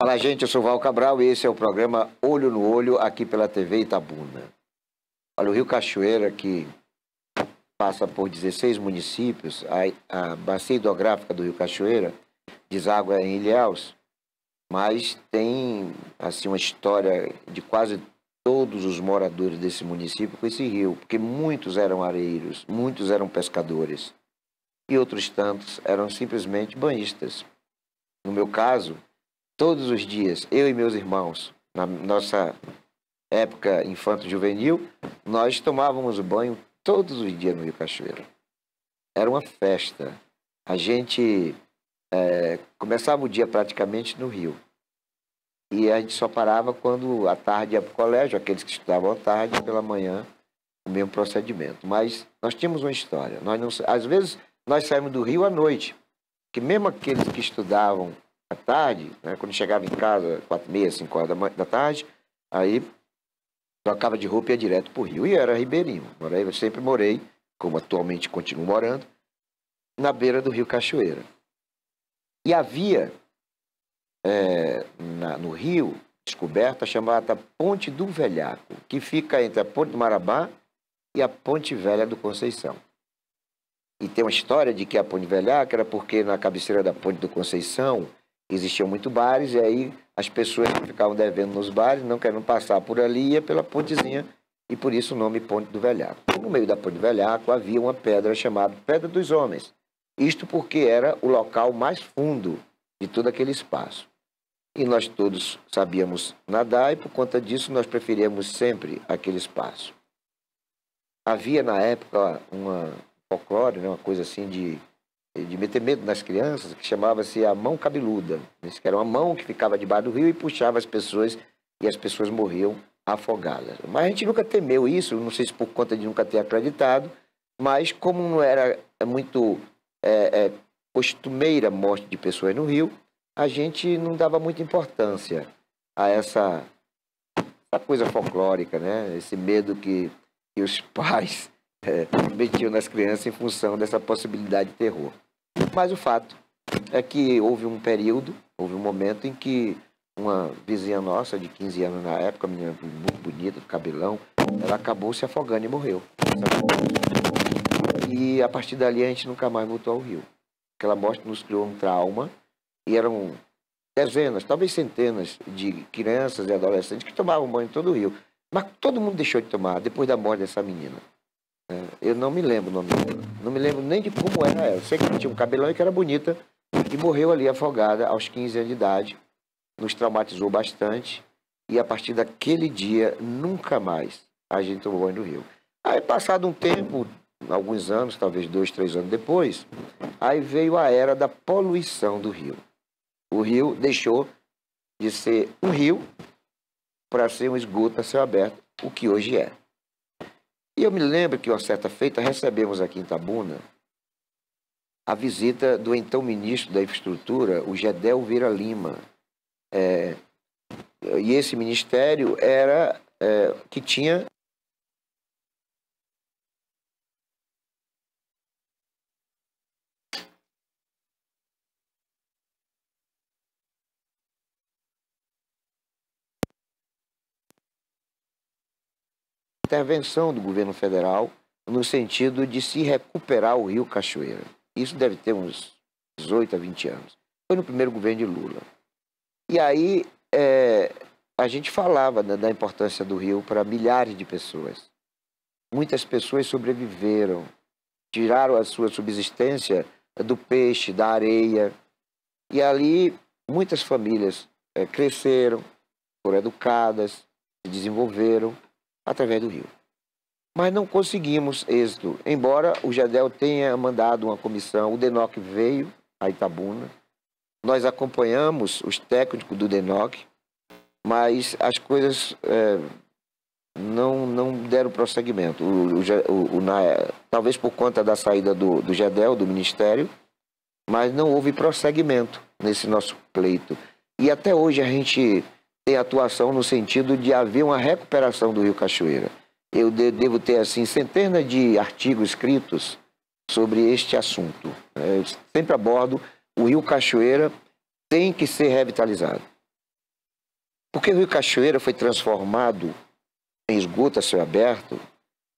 Fala, gente, eu sou Val Cabral e esse é o programa Olho no Olho, aqui pela TV Itabuna. Olha, o Rio Cachoeira, que passa por 16 municípios, a bacia hidrográfica do Rio Cachoeira deságua em Ilhéus, mas tem assim, uma história de quase todos os moradores desse município com esse rio, porque muitos eram areiros, muitos eram pescadores e outros tantos eram simplesmente banhistas. No meu caso, todos os dias, eu e meus irmãos, na nossa época infanto-juvenil, nós tomávamos banho todos os dias no Rio Cachoeira. Era uma festa. A gente começava o dia praticamente no rio. E a gente só parava quando à tarde ia para o colégio, aqueles que estudavam à tarde, pela manhã, o mesmo procedimento. Mas nós tínhamos uma história. Às vezes, nós saímos do rio à noite, que mesmo aqueles que estudavam à tarde, né, quando chegava em casa, 4h30, 5h da tarde, aí trocava de roupa e ia direto para o rio. E era ribeirinho. Eu sempre morei, como atualmente continuo morando, na beira do Rio Cachoeira. E havia no rio, descoberta, chamada Ponte do Velhaco, que fica entre a Ponte do Marabá e a Ponte Velha do Conceição. E tem uma história de que a Ponte Velhaco era porque na cabeceira da Ponte do Conceição existiam muitos bares, e aí as pessoas que ficavam devendo nos bares, não querendo passar por ali, ia pela pontezinha, e por isso o nome Ponte do Velhaco. No meio da Ponte do Velhaco havia uma pedra chamada Pedra dos Homens. Isto porque era o local mais fundo de todo aquele espaço. E nós todos sabíamos nadar, e por conta disso nós preferíamos sempre aquele espaço. Havia na época uma folclore, né, uma coisa assim de meter medo nas crianças, que chamava-se a mão cabeluda. Isso que era uma mão que ficava debaixo do rio e puxava as pessoas, e as pessoas morriam afogadas. Mas a gente nunca temeu isso, não sei se por conta de nunca ter acreditado, mas como não era muito costumeira a morte de pessoas no rio, a gente não dava muita importância a essa coisa folclórica, né? Esse medo que os pais metiam nas crianças em função dessa possibilidade de terror. Mas o fato é que houve um período, houve um momento em que uma vizinha nossa, de 15 anos na época, uma menina muito bonita, do cabelão, ela acabou se afogando e morreu. E a partir dali a gente nunca mais voltou ao rio. Aquela morte nos criou um trauma, e eram dezenas, talvez centenas de crianças e adolescentes que tomavam banho em todo o rio. Mas todo mundo deixou de tomar depois da morte dessa menina. Eu não me lembro o nome dela. Não me lembro nem de como era ela. Eu sei que ela tinha um cabelão e que era bonita. E morreu ali afogada aos 15 anos de idade. Nos traumatizou bastante. E a partir daquele dia, nunca mais a gente tomou banho no rio. Aí, passado um tempo, alguns anos, talvez 2, 3 anos depois, aí veio a era da poluição do rio. O rio deixou de ser um rio para ser um esgoto a céu aberto, o que hoje é. E eu me lembro que, uma certa feita, recebemos aqui em Itabuna a visita do então ministro da Infraestrutura, o Gedel Vieira Lima. E esse ministério era que tinha intervenção do governo federal no sentido de se recuperar o Rio Cachoeira. Isso deve ter uns 18 a 20 anos. Foi no primeiro governo de Lula. E aí a gente falava da importância do rio para milhares de pessoas. Muitas pessoas sobreviveram, tiraram a sua subsistência do peixe, da areia. E ali muitas famílias cresceram, foram educadas, se desenvolveram através do rio. Mas não conseguimos êxito, embora o Gedel tenha mandado uma comissão, o DENOC veio a Itabuna, nós acompanhamos os técnicos do DENOC, mas as coisas não deram prosseguimento. Talvez por conta da saída do Gedel, do Ministério, mas não houve prosseguimento nesse nosso pleito. E até hoje a gente tem atuação no sentido de haver uma recuperação do Rio Cachoeira. Eu devo ter, assim, centenas de artigos escritos sobre este assunto. Eu sempre abordo, o Rio Cachoeira tem que ser revitalizado. Porque o Rio Cachoeira foi transformado em esgoto a céu aberto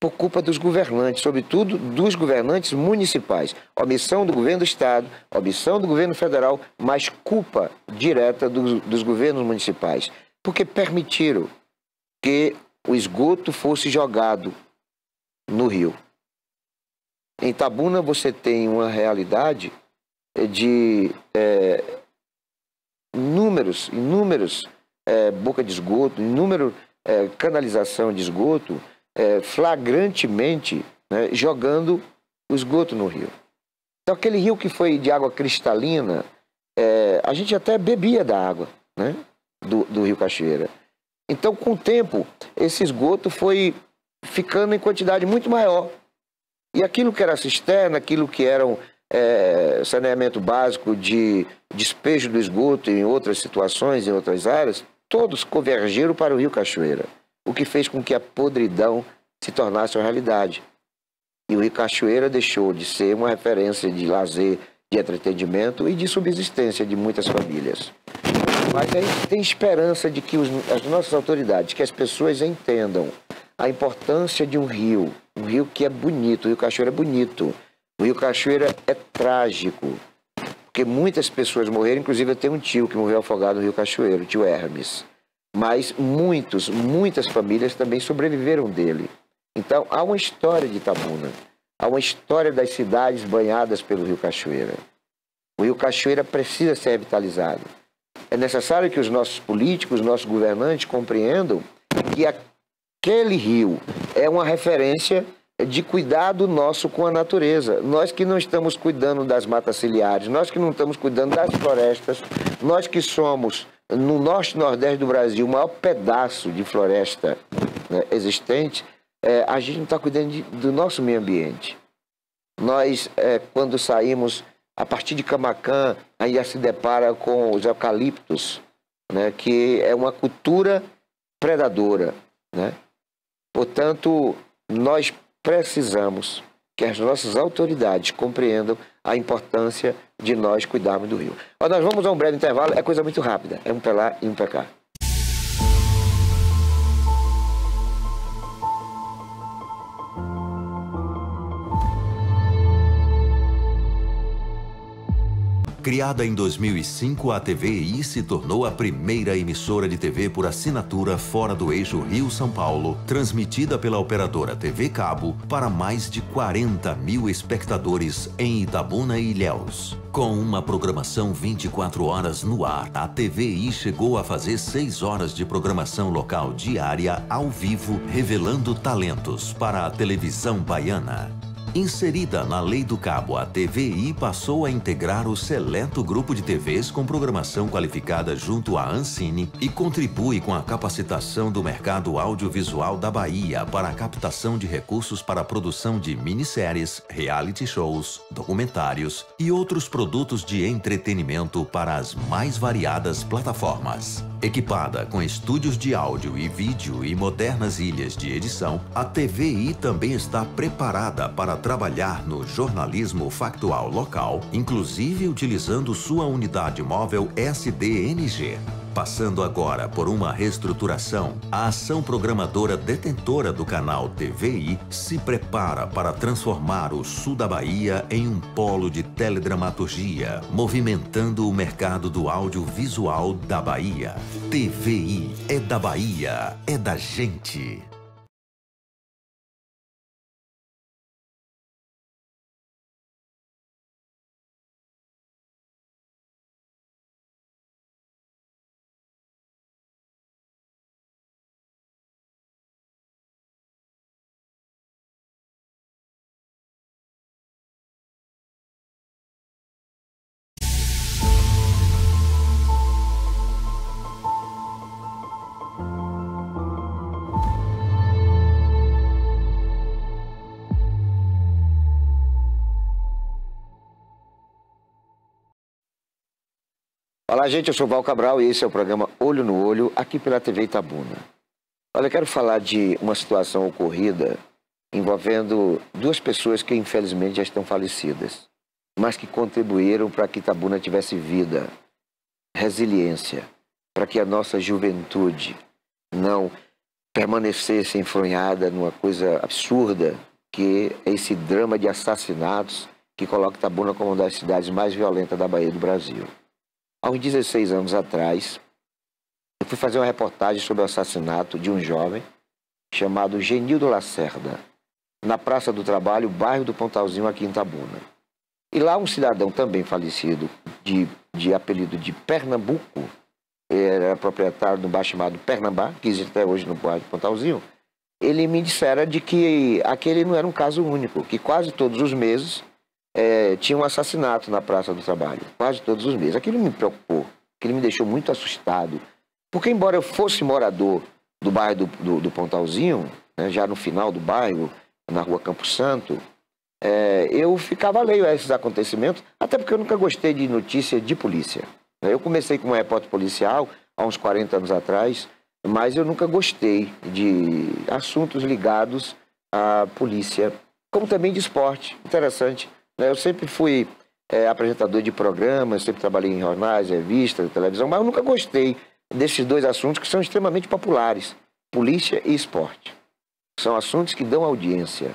por culpa dos governantes, sobretudo dos governantes municipais. Omissão do governo do estado, omissão do governo federal, mas culpa direta dos governos municipais. Porque permitiram que o esgoto fosse jogado no rio. Em Itabuna você tem uma realidade de inúmeros bocas de esgoto, inúmero canalização de esgoto, flagrantemente, né, jogando o esgoto no rio. Então aquele rio que foi de água cristalina, a gente até bebia da água, né, do Rio Cachoeira. Então com o tempo esse esgoto foi ficando em quantidade muito maior. E aquilo que era cisterna, aquilo que era saneamento básico de despejo do esgoto em outras situações, em outras áreas, todos convergiram para o Rio Cachoeira, o que fez com que a podridão se tornasse uma realidade. E o Rio Cachoeira deixou de ser uma referência de lazer, de entretenimento e de subsistência de muitas famílias. Mas a gente tem esperança de que as nossas autoridades, que as pessoas entendam a importância de um rio que é bonito. O Rio Cachoeira é bonito. O Rio Cachoeira é trágico, porque muitas pessoas morreram, inclusive eu tenho um tio que morreu afogado no Rio Cachoeira, o tio Hermes. Mas muitas famílias também sobreviveram dele. Então há uma história de Itabuna, há uma história das cidades banhadas pelo Rio Cachoeira. O Rio Cachoeira precisa ser revitalizado. É necessário que os nossos políticos, os nossos governantes compreendam que aquele rio é uma referência de cuidado nosso com a natureza. Nós que não estamos cuidando das matas ciliares, nós que não estamos cuidando das florestas, nós que somos, no norte e nordeste do Brasil, o maior pedaço de floresta, né, existente, a gente não está cuidando do nosso meio ambiente. Nós, quando saímos, a partir de Camaquã, ainda se depara com os eucaliptos, né, que é uma cultura predadora, né? Portanto, nós precisamos que as nossas autoridades compreendam a importância de nós cuidarmos do rio. Nós vamos a um breve intervalo, é coisa muito rápida, é um para lá e um para cá. Criada em 2005, a TVI se tornou a primeira emissora de TV por assinatura fora do eixo Rio-São Paulo, transmitida pela operadora TV Cabo para mais de 40 mil espectadores em Itabuna e Ilhéus. Com uma programação 24 horas no ar, a TVI chegou a fazer 6 horas de programação local diária ao vivo, revelando talentos para a televisão baiana. Inserida na Lei do Cabo, a TVI passou a integrar o seleto grupo de TVs com programação qualificada junto à Ancine e contribui com a capacitação do mercado audiovisual da Bahia para a captação de recursos para a produção de minisséries, reality shows, documentários e outros produtos de entretenimento para as mais variadas plataformas. Equipada com estúdios de áudio e vídeo e modernas ilhas de edição, a TVI também está preparada para trabalhar no jornalismo factual local, inclusive utilizando sua unidade móvel SDNG. Passando agora por uma reestruturação, a ação programadora detentora do canal TVI se prepara para transformar o sul da Bahia em um polo de teledramaturgia, movimentando o mercado do audiovisual da Bahia. TVI é da Bahia, é da gente. Olá, gente, eu sou Val Cabral e esse é o programa Olho no Olho, aqui pela TV Itabuna. Olha, eu quero falar de uma situação ocorrida envolvendo duas pessoas que infelizmente já estão falecidas, mas que contribuíram para que Itabuna tivesse vida, resiliência. para que a nossa juventude não permanecesse enfronhada numa coisa absurda, que é esse drama de assassinatos que coloca Itabuna como uma das cidades mais violentas da Bahia do Brasil. Há uns 16 anos atrás, eu fui fazer uma reportagem sobre o assassinato de um jovem chamado Genildo Lacerda, na Praça do Trabalho, bairro do Pontalzinho, aqui em Itabuna. E lá um cidadão também falecido, de apelido de Pernambuco, era proprietário de um bar chamado Pernambá, que existe até hoje no bairro do Pontalzinho, ele me dissera de que aquele não era um caso único, que quase todos os meses tinha um assassinato na Praça do Trabalho, quase todos os meses. Aquilo me preocupou, aquilo me deixou muito assustado, porque embora eu fosse morador do bairro do Pontalzinho, né, já no final do bairro, na rua Campo Santo, eu ficava alheio a esses acontecimentos, até porque eu nunca gostei de notícia de polícia. Eu comecei como repórter policial há uns 40 anos atrás, mas eu nunca gostei de assuntos ligados à polícia, como também de esporte. Interessante. Eu sempre fui apresentador de programas, sempre trabalhei em jornais, revistas, televisão, mas eu nunca gostei desses dois assuntos que são extremamente populares, polícia e esporte. São assuntos que dão audiência,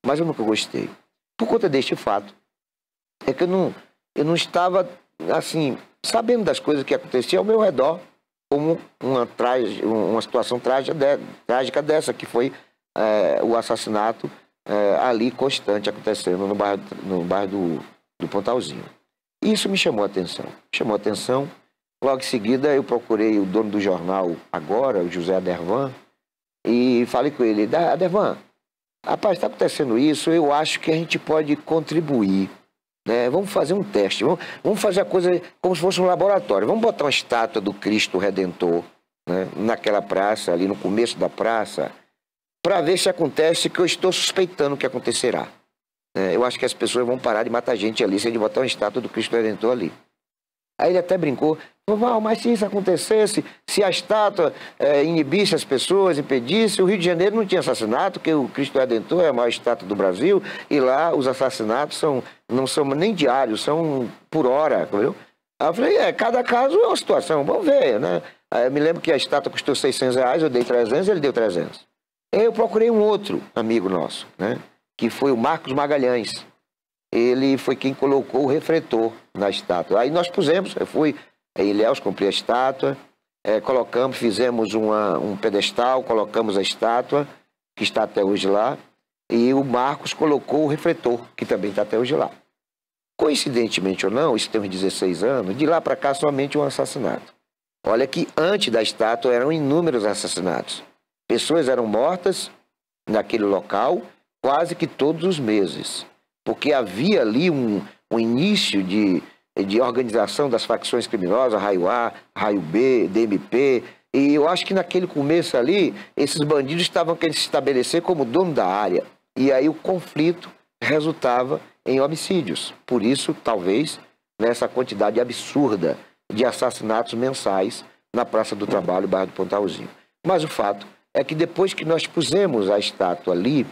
mas eu nunca gostei. Por conta deste fato, é que eu não estava, assim, sabendo das coisas que aconteciam ao meu redor, como uma situação trágica dessa, que foi o assassinato ali constante acontecendo no bairro do Pontalzinho. Isso me chamou a atenção. Logo em seguida eu procurei o dono do jornal agora, o José Adervan, e falei com ele: Adervan, rapaz, está acontecendo isso, eu acho que a gente pode contribuir, né? Vamos fazer um teste, vamos fazer a coisa como se fosse um laboratório, vamos botar uma estátua do Cristo Redentor, né, naquela praça, ali no começo da praça, para ver se acontece, que eu estou suspeitando que acontecerá. Eu acho que as pessoas vão parar de matar gente ali se a gente botar uma estátua do Cristo Redentor ali. Aí ele até brincou: mas se isso acontecesse, se a estátua inibisse as pessoas, impedisse, o Rio de Janeiro não tinha assassinato, porque o Cristo Redentor é a maior estátua do Brasil, e lá os assassinatos não são nem diários, são por hora, entendeu? Aí eu falei: cada caso é uma situação, vamos ver, né? Aí eu me lembro que a estátua custou R$600, eu dei 300, ele deu 300. Aí eu procurei um outro amigo nosso, né, que foi o Marcos Magalhães. Ele foi quem colocou o refletor na estátua. Aí nós pusemos, eu fui a Ilhéus, comprei a estátua, fizemos um pedestal, colocamos a estátua, que está até hoje lá, e o Marcos colocou o refletor, que também está até hoje lá. Coincidentemente ou não, isso tem uns 16 anos, de lá para cá somente um assassinato. Olha que antes da estátua eram inúmeros assassinatos. Pessoas eram mortas naquele local quase que todos os meses, porque havia ali um início de organização das facções criminosas, raio A, raio B, DMP, e eu acho que naquele começo ali, esses bandidos estavam querendo se estabelecer como dono da área, e aí o conflito resultava em homicídios. Por isso, talvez, nessa quantidade absurda de assassinatos mensais na Praça do Trabalho, bairro do Pontalzinho. Mas o fato é que depois que nós pusemos a estátua ali,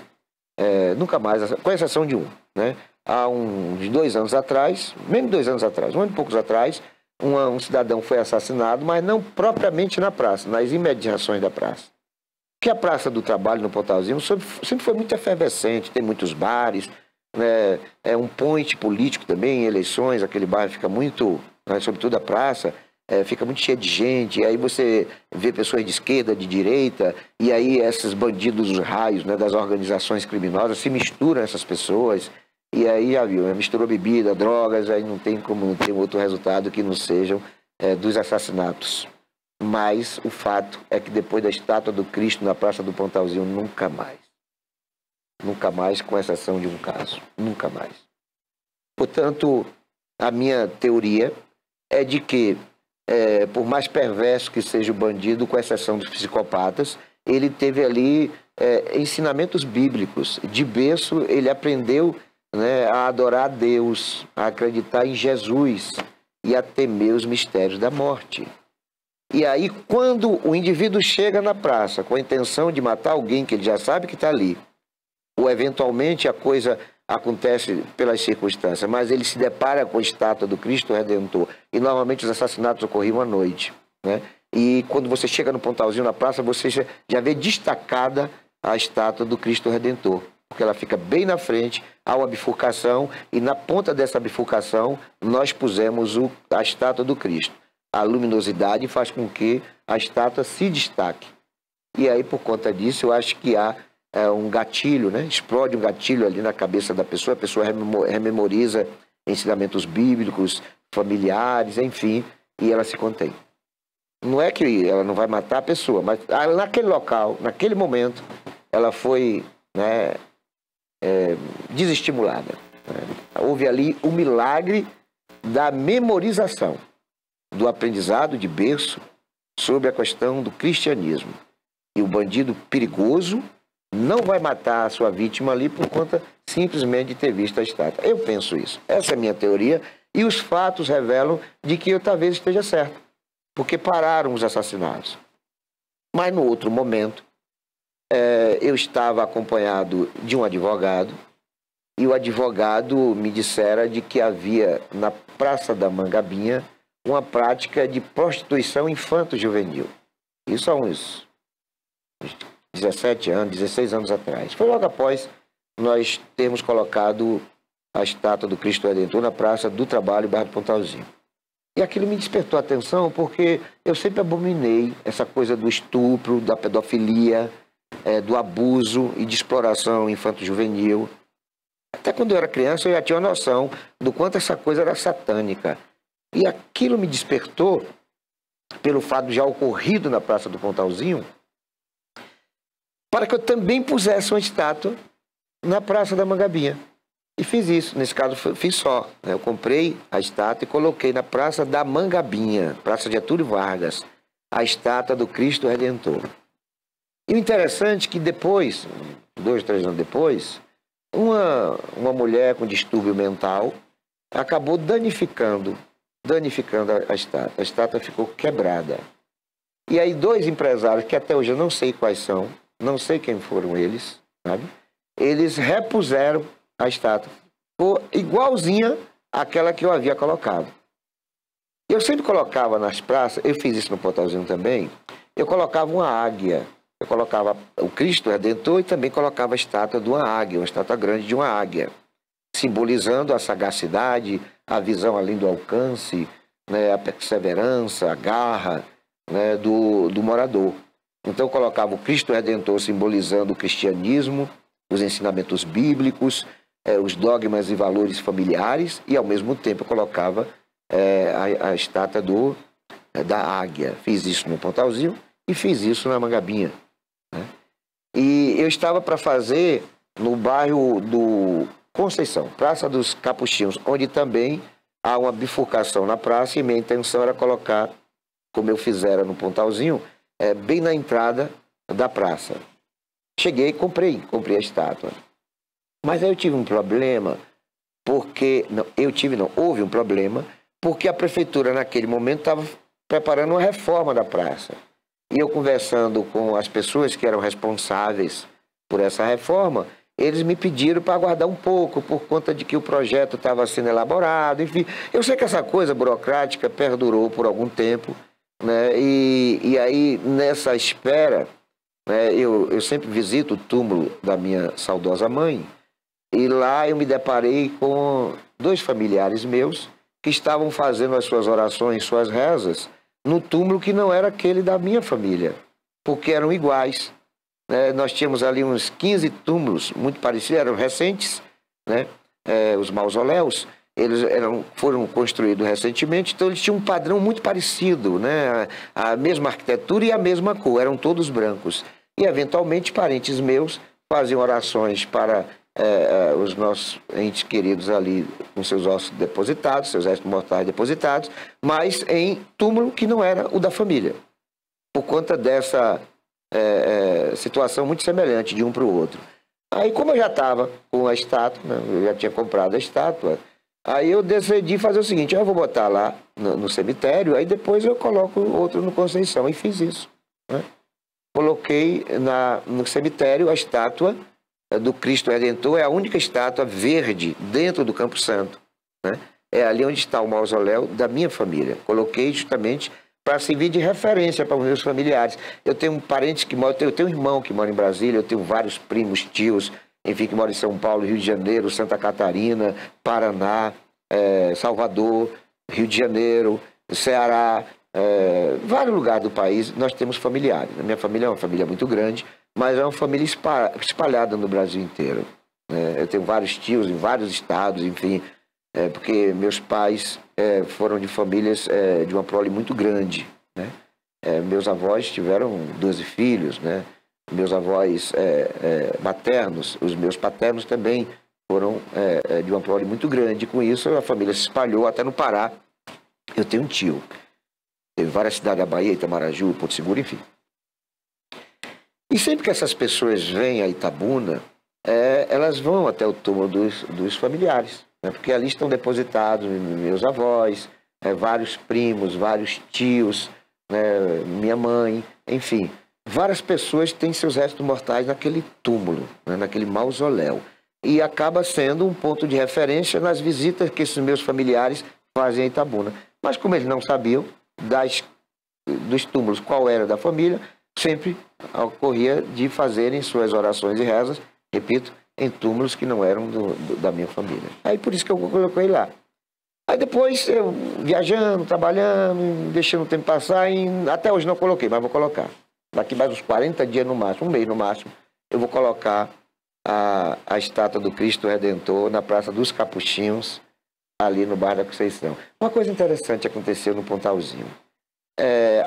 nunca mais, com exceção de um, né? Há uns 2 anos atrás, menos de 2 anos atrás, um ano e poucos atrás, um cidadão foi assassinado, mas não propriamente na praça, nas imediações da praça. Porque a Praça do Trabalho no Pontalzinho sempre foi muito efervescente, tem muitos bares, né? É um point político também, em eleições, aquele bairro fica muito, né, sobretudo a praça, fica muito cheio de gente, e aí você vê pessoas de esquerda, de direita, e aí esses bandidos dos raios, né, das organizações criminosas se misturam essas pessoas, e aí já viu, misturou bebida, drogas, aí não tem como ter outro resultado que não sejam dos assassinatos. Mas o fato é que depois da estátua do Cristo na Praça do Pontalzinho, nunca mais. Nunca mais, com exceção de um caso. Nunca mais. Portanto, a minha teoria é de que, por mais perverso que seja o bandido, com exceção dos psicopatas, ele teve ali ensinamentos bíblicos. De berço, ele aprendeu, né, a adorar a Deus, a acreditar em Jesus e a temer os mistérios da morte. E aí, quando o indivíduo chega na praça com a intenção de matar alguém que ele já sabe que está ali, ou eventualmente a coisa acontece pelas circunstâncias, mas ele se depara com a estátua do Cristo Redentor, e normalmente os assassinatos ocorriam à noite. né? E quando você chega no Pontalzinho, na praça, você já vê destacada a estátua do Cristo Redentor, porque ela fica bem na frente, há uma bifurcação, e na ponta dessa bifurcação nós pusemos a estátua do Cristo. A luminosidade faz com que a estátua se destaque. E aí, por conta disso, eu acho que há um gatilho, né? Explode um gatilho ali na cabeça da pessoa, a pessoa rememoriza ensinamentos bíblicos, familiares, enfim, e ela se contém. Não é que ela não vai matar a pessoa, mas naquele local, naquele momento, ela foi, né, desestimulada. Né? Houve ali o milagre da memorização, do aprendizado de berço sobre a questão do cristianismo. E o bandido perigoso não vai matar a sua vítima ali por conta simplesmente de ter visto a estátua. Eu penso isso. Essa é a minha teoria. E os fatos revelam de que eu talvez esteja certo, porque pararam os assassinatos. Mas no outro momento, eu estava acompanhado de um advogado, e o advogado me dissera de que havia na Praça da Mangabinha uma prática de prostituição infanto-juvenil. Isso há uns 17 anos, 16 anos atrás. Foi logo após nós termos colocado a estátua do Cristo Redentor na Praça do Trabalho, bairro do Pontalzinho. E aquilo me despertou a atenção porque eu sempre abominei essa coisa do estupro, da pedofilia, do abuso e de exploração infanto-juvenil. Até quando eu era criança eu já tinha uma noção do quanto essa coisa era satânica. E aquilo me despertou, pelo fato de já ocorrido na Praça do Pontalzinho, para que eu também pusesse uma estátua na Praça da Mangabinha. E fiz isso, nesse caso fiz só. Eu comprei a estátua e coloquei na Praça da Mangabinha, Praça de Getúlio Vargas, a estátua do Cristo Redentor. E o interessante é que depois, 2, 3 anos depois, uma mulher com distúrbio mental acabou danificando a estátua. A estátua ficou quebrada. E aí 2 empresários, que até hoje eu não sei quais são, não sei quem foram eles, sabe? Eles repuseram a estátua. Ficou igualzinha àquela que eu havia colocado. Eu sempre colocava nas praças, eu fiz isso no Pontalzinho também, eu colocava uma águia. Eu colocava o Cristo Redentor e também colocava a estátua de uma águia, uma estátua grande de uma águia, simbolizando a sagacidade, a visão além do alcance, né, a perseverança, a garra, né, do morador. Então eu colocava o Cristo Redentor simbolizando o cristianismo, os ensinamentos bíblicos, os dogmas e valores familiares, e ao mesmo tempo eu colocava a estátua da águia. Fiz isso no Pontalzinho e fiz isso na Mangabinha. Né? E eu estava para fazer no bairro do Conceição, Praça dos Capuchinhos, onde também há uma bifurcação na praça, e minha intenção era colocar, como eu fizera no Pontalzinho, bem na entrada da praça. Cheguei e comprei a estátua. Mas aí eu tive um problema, porque... houve um problema, porque a prefeitura naquele momento estava preparando uma reforma da praça. E eu conversando com as pessoas que eram responsáveis por essa reforma, eles me pediram para aguardar um pouco, por conta de que o projeto estava sendo elaborado, enfim. Eu sei que essa coisa burocrática perdurou por algum tempo, né? E aí, nessa espera, né, eu sempre visito o túmulo da minha saudosa mãe, e lá eu me deparei com 2 familiares meus que estavam fazendo as suas orações, suas rezas, no túmulo que não era aquele da minha família, porque eram iguais. Nós tínhamos ali uns 15 túmulos muito parecidos, eram recentes, né? Os mausoléus, eles foram construídos recentemente, então eles tinham um padrão muito parecido, né? A mesma arquitetura e a mesma cor, eram todos brancos. E, eventualmente, parentes meus faziam orações para os nossos entes queridos ali, com seus ossos depositados, seus restos mortais depositados, mas em túmulo que não era o da família, por conta dessa situação muito semelhante de um para o outro. Aí, como eu já estava com a estátua, né, eu já tinha comprado a estátua, aí eu decidi fazer o seguinte: eu vou botar lá no cemitério, aí depois eu coloco outro no Conceição, e fiz isso. Né? Coloquei no cemitério a estátua do Cristo Redentor, é a única estátua verde dentro do Campo Santo. Né? É ali onde está o mausoléu da minha família. Coloquei justamente para servir de referência para os meus familiares. Eu tenho parentes que moram, eu tenho um irmão que mora em Brasília, eu tenho vários primos, tios, enfim, que moram em São Paulo, Rio de Janeiro, Santa Catarina, Paraná, Salvador, Rio de Janeiro, Ceará, vários lugares do país nós temos familiares. A minha família é uma família muito grande, mas é uma família espalhada no Brasil inteiro. Eu tenho vários tios em vários estados, enfim, porque meus pais foram de famílias de uma prole muito grande, né? Meus avós tiveram 12 filhos, né? Meus avós maternos, os meus paternos também foram de uma prole muito grande. Com isso, a família se espalhou até no Pará. Eu tenho um tio. Tem várias cidades da Bahia, Itamaraju, Porto Seguro, enfim. E sempre que essas pessoas vêm a Itabuna, elas vão até o túmulo dos familiares, né? Porque ali estão depositados meus avós, vários primos, vários tios, né? Minha mãe, enfim. Várias pessoas têm seus restos mortais naquele túmulo, né? Naquele mausoléu. E acaba sendo um ponto de referência nas visitas que esses meus familiares fazem a Itabuna. Mas como eles não sabiam dos túmulos qual era da família, sempre ocorria de fazerem suas orações e rezas, repito, em túmulos que não eram da minha família. Aí por isso que eu coloquei lá. Aí depois, eu viajando, trabalhando, deixando o tempo passar, e até hoje não coloquei, mas vou colocar. Daqui mais uns 40 dias no máximo, um mês no máximo, eu vou colocar a estátua do Cristo Redentor na Praça dos Capuchinhos, ali no bairro da Conceição. Uma coisa interessante aconteceu no Pontalzinho.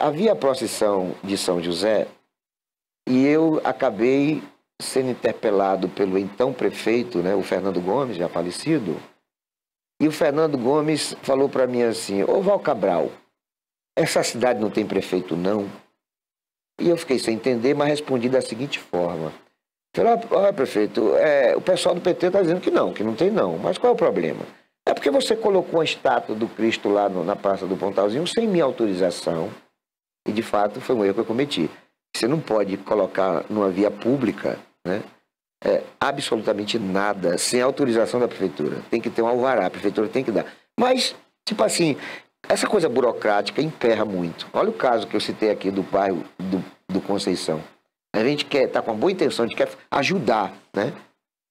Havia a procissão de São José e eu acabei sendo interpelado pelo então prefeito, né, o Fernando Gomes, já falecido, e o Fernando Gomes falou para mim assim: ô Val Cabral, essa cidade não tem prefeito não? E eu fiquei sem entender, mas respondi da seguinte forma: falei, olha prefeito, o pessoal do PT está dizendo que não tem não, mas qual é o problema? É porque você colocou uma estátua do Cristo lá na Praça do Pontalzinho sem minha autorização, e de fato foi um erro que eu cometi. Você não pode colocar numa via pública, né, absolutamente nada sem autorização da prefeitura. Tem que ter um alvará, a prefeitura tem que dar. Mas, tipo assim, essa coisa burocrática emperra muito. Olha o caso que eu citei aqui do bairro do Conceição. A gente está com uma boa intenção, a gente quer ajudar, né?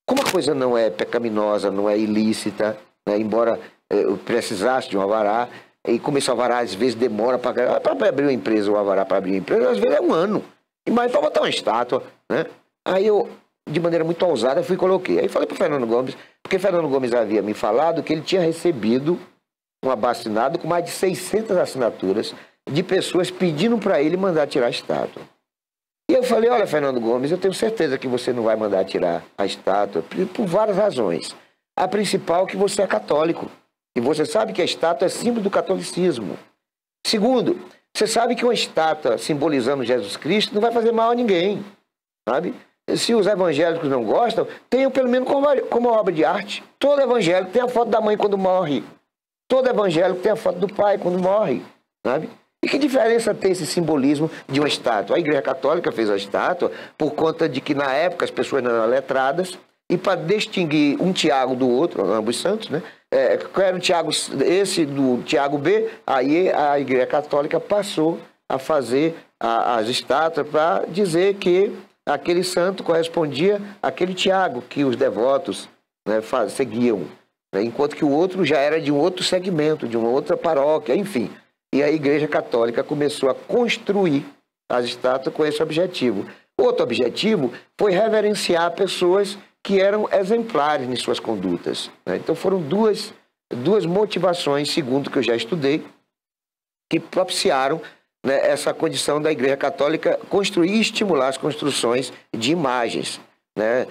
Como a coisa não é pecaminosa, não é ilícita, né, embora eu precisasse de um alvará, e como esse alvará às vezes demora para abrir uma empresa, o alvará para abrir uma empresa, às vezes é um ano. E mais para botar uma estátua, né? Aí eu, de maneira muito ousada, fui e coloquei. Aí falei para o Fernando Gomes, porque Fernando Gomes havia me falado que ele tinha recebido um abaixo-assinado com mais de 600 assinaturas de pessoas pedindo para ele mandar tirar a estátua. E eu falei: olha, Fernando Gomes, eu tenho certeza que você não vai mandar tirar a estátua por várias razões. A principal é que você é católico. E você sabe que a estátua é símbolo do catolicismo. Segundo, você sabe que uma estátua simbolizando Jesus Cristo não vai fazer mal a ninguém, sabe? Se os evangélicos não gostam, tenham pelo menos como obra de arte. Todo evangélico tem a foto da mãe quando morre. Todo evangélico tem a foto do pai quando morre, sabe? E que diferença tem esse simbolismo de uma estátua? A Igreja Católica fez a estátua por conta de que na época as pessoas não eram letradas, e para distinguir um Tiago do outro, ambos santos, né? Era o Tiago, esse do Tiago B, aí a Igreja Católica passou a fazer as estátuas para dizer que aquele santo correspondia àquele Tiago que os devotos, né, seguiam, né? Enquanto que o outro já era de um outro segmento, de uma outra paróquia, enfim. E a Igreja Católica começou a construir as estátuas com esse objetivo. Outro objetivo foi reverenciar pessoas que eram exemplares em suas condutas, né? Então foram duas motivações, segundo o que eu já estudei, que propiciaram, né, essa condição da Igreja Católica construir e estimular as construções de imagens, né?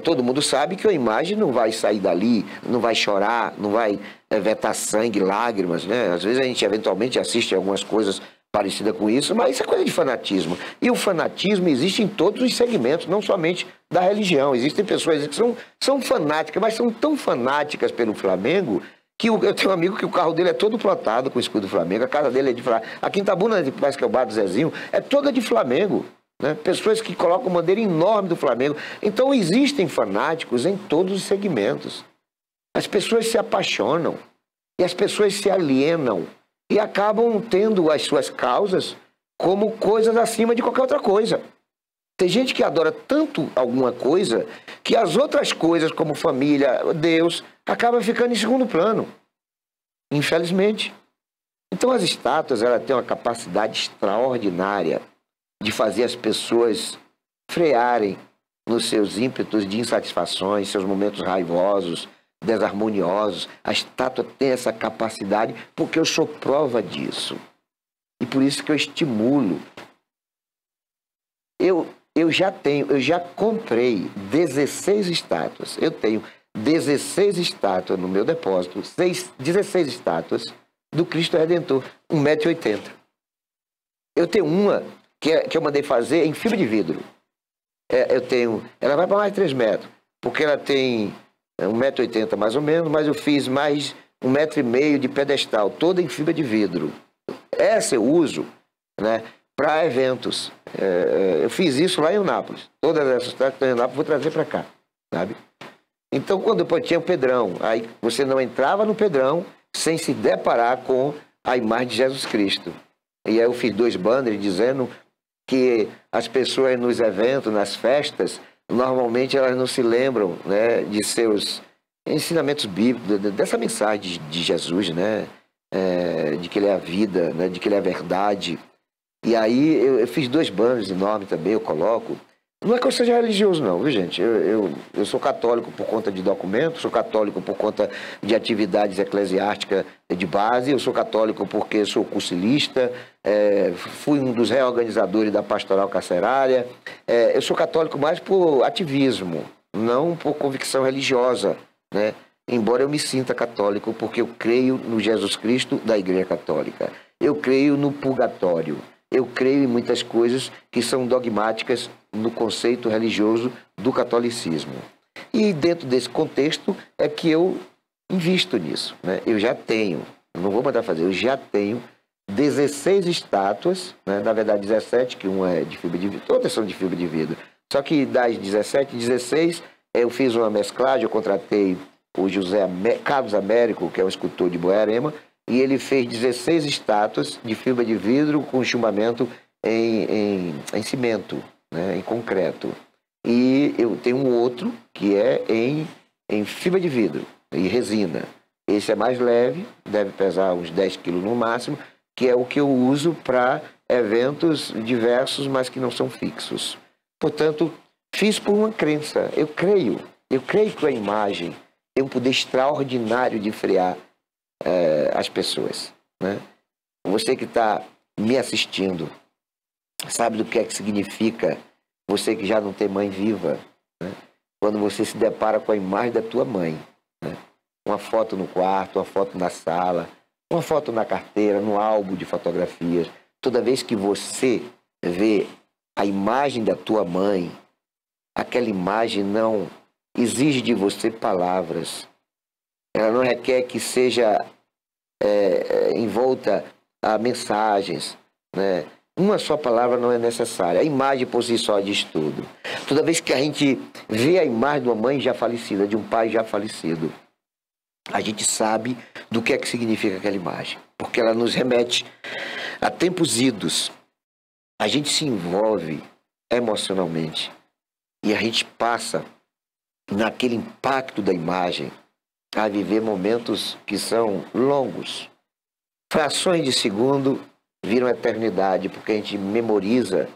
Todo mundo sabe que a imagem não vai sair dali, não vai chorar, não vai vetar sangue, lágrimas, né? Às vezes a gente eventualmente assiste algumas coisas parecida com isso, mas isso é coisa de fanatismo. E o fanatismo existe em todos os segmentos, não somente da religião. Existem pessoas que são fanáticas, mas são tão fanáticas pelo Flamengo que eu tenho um amigo que o carro dele é todo plotado com o escudo do Flamengo, a casa dele é de Flamengo. Aqui em Itabuna, parece que é o bar do Zezinho, é toda de Flamengo, né? Pessoas que colocam bandeira enorme do Flamengo. Então existem fanáticos em todos os segmentos. As pessoas se apaixonam e as pessoas se alienam e acabam tendo as suas causas como coisas acima de qualquer outra coisa. Tem gente que adora tanto alguma coisa que as outras coisas, como família, Deus, acabam ficando em segundo plano, infelizmente. Então as estátuas, elas têm uma capacidade extraordinária de fazer as pessoas frearem nos seus ímpetos de insatisfações, seus momentos raivosos, desarmoniosos. A estátua tem essa capacidade porque eu sou prova disso. E por isso que eu estimulo. Eu já comprei 16 estátuas. Eu tenho 16 estátuas no meu depósito, 16 estátuas do Cristo Redentor, 1,80 m. Eu tenho uma que eu mandei fazer em fibra de vidro. Ela vai para mais de 3 metros, porque ela tem 1,80 m mais ou menos, mas eu fiz mais 1,5 m de pedestal, toda em fibra de vidro. Essa eu uso, né, para eventos. Eu fiz isso lá em Eunápolis. Todas essas estátuas que estão em Eunápolis, vou trazer para cá, sabe? Então, quando eu tinha o Pedrão, aí você não entrava no Pedrão sem se deparar com a imagem de Jesus Cristo. E aí eu fiz 2 banners dizendo que as pessoas nos eventos, nas festas, normalmente elas não se lembram, né, de seus ensinamentos bíblicos, dessa mensagem de Jesus, né, de que ele é a vida, né, de que ele é a verdade. E aí eu fiz 2 banners enormes também, eu coloco. Não é que eu seja religioso não, viu gente? Eu sou católico por conta de documentos, sou católico por conta de atividades eclesiásticas de base, eu sou católico porque sou cursilista, fui um dos reorganizadores da pastoral carcerária, eu sou católico mais por ativismo, não por convicção religiosa, né? Embora eu me sinta católico porque eu creio no Jesus Cristo da Igreja Católica, eu creio no purgatório. Eu creio em muitas coisas que são dogmáticas no conceito religioso do catolicismo. E dentro desse contexto é que eu invisto nisso, né? Eu já tenho, não vou mandar fazer, eu já tenho 16 estátuas, né? Na verdade 17, que uma é de fibra de vidro, todas são de fibra de vidro. Só que das 17, 16, eu fiz uma mesclagem, eu contratei o Carlos Américo, que é um escultor de Boiarema, e ele fez 16 estátuas de fibra de vidro com chumbamento em cimento, né, em concreto. E eu tenho um outro que é em fibra de vidro e resina. Esse é mais leve, deve pesar uns 10 quilos no máximo, que é o que eu uso para eventos diversos, mas que não são fixos. Portanto, fiz por uma crença. Eu creio que a imagem tem um poder extraordinário de frear as pessoas, né? Você que está me assistindo sabe do que é que significa você que já não tem mãe viva, né? Quando você se depara com a imagem da tua mãe, né? Uma foto no quarto, uma foto na sala, uma foto na carteira, no álbum de fotografias. Toda vez que você vê a imagem da tua mãe, aquela imagem não exige de você palavras. Ela não requer que seja envolta a mensagens, né? Uma só palavra não é necessária. A imagem por si só diz tudo. Toda vez que a gente vê a imagem de uma mãe já falecida, de um pai já falecido, a gente sabe do que é que significa aquela imagem. Porque ela nos remete a tempos idos. A gente se envolve emocionalmente. E a gente passa, naquele impacto da imagem, a viver momentos que são longos. Frações de segundo viram eternidade, porque a gente memoriza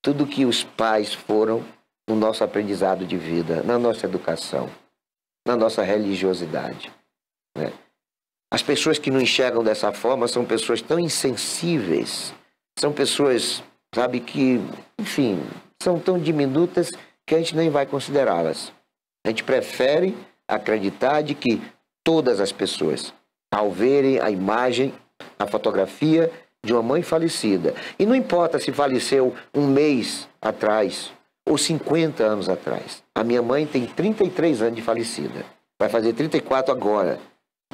tudo que os pais foram no nosso aprendizado de vida, na nossa educação, na nossa religiosidade, né? As pessoas que não enxergam dessa forma são pessoas tão insensíveis, são pessoas, sabe, que, enfim, são tão diminutas que a gente nem vai considerá-las. A gente prefere acreditar de que todas as pessoas, ao verem a imagem, a fotografia de uma mãe falecida, e não importa se faleceu um mês atrás ou 50 anos atrás. A minha mãe tem 33 anos de falecida, vai fazer 34 agora,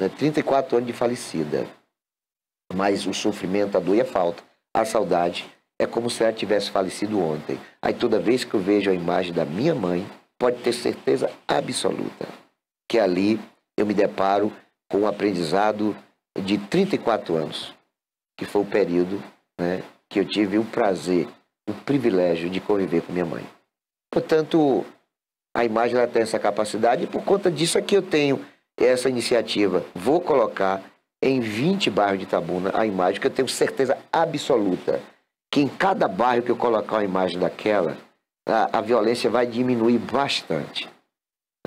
né? 34 anos de falecida. Mas o sofrimento, a dor e a falta, a saudade, é como se ela tivesse falecido ontem. Aí toda vez que eu vejo a imagem da minha mãe, pode ter certeza absoluta que ali eu me deparo com um aprendizado de 34 anos. que foi o período, né, que eu tive o prazer, o privilégio de conviver com minha mãe. Portanto, a imagem ela tem essa capacidade e por conta disso é que eu tenho essa iniciativa. Vou colocar em 20 bairros de Itabuna a imagem, que eu tenho certeza absoluta que em cada bairro que eu colocar uma imagem daquela, a violência vai diminuir bastante.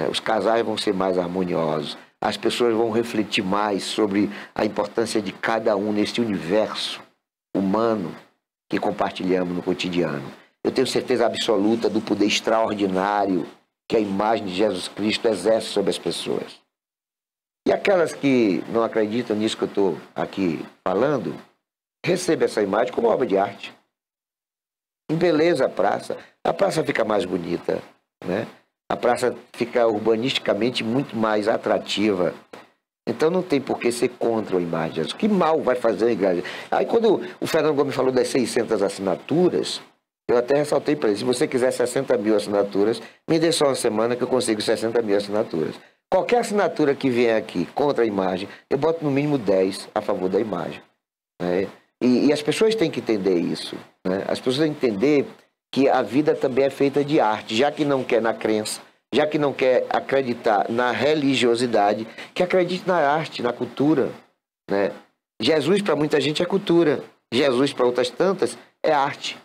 Os casais vão ser mais harmoniosos, as pessoas vão refletir mais sobre a importância de cada um nesse universo humano que compartilhamos no cotidiano. Eu tenho certeza absoluta do poder extraordinário que a imagem de Jesus Cristo exerce sobre as pessoas. E aquelas que não acreditam nisso que eu estou aqui falando, recebam essa imagem como obra de arte. Embeleza a praça fica mais bonita, né? A praça fica urbanisticamente muito mais atrativa. Então não tem por que ser contra a imagem de Jesus. Que mal vai fazer a igreja? Aí quando o Fernando Gomes falou das 600 assinaturas, eu até ressaltei para ele, se você quiser 60 mil assinaturas, me dê só uma semana que eu consigo 60 mil assinaturas. Qualquer assinatura que vier aqui contra a imagem, eu boto no mínimo 10 a favor da imagem. Né? E as pessoas têm que entender isso. Né? As pessoas têm que entender que a vida também é feita de arte, já que não quer na crença, já que não quer acreditar na religiosidade, que acredite na arte, na cultura. Né? Jesus para muita gente é cultura, Jesus para outras tantas é arte.